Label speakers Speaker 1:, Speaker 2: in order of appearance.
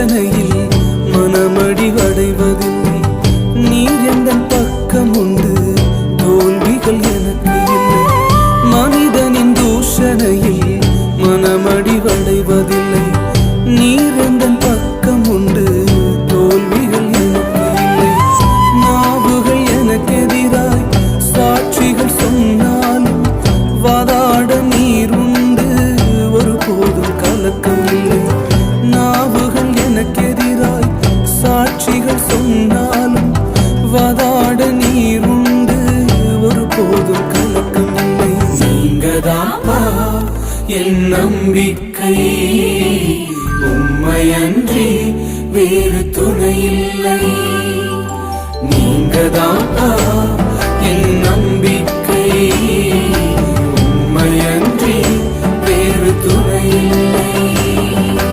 Speaker 1: தூஷணையில் மனமடிவடைவதில்லை. நீர் எந்தன் பக்கம் உண்டு, தோல்விகள் எனக்கு இல்லை. மனிதனின் தூஷணையில் மனமடிவடைவதில்லை. நீர் எந்தன் பக்கம் உண்டு, தோல்விகள் எனக்கு இல்லை. நாவுகள் எனக்கு எதிராய் சாட்சிகள் சொன்னாலும் வாதாட நீர் உண்டு, ஒருபோதும் கலக்கம் இல்லை. நாவுகள் எனக்கு எதிராய் சாட்சிகள் சொன்னாலும் வாதாட நீர் உண்டு, ஒருபோதும் கலக்கம் இல்லை. நீங்கதாப்பா என் நம்பிக்கை, உம்மையன்றி வேறு துணை இல்லை. நீங்கதாப்பா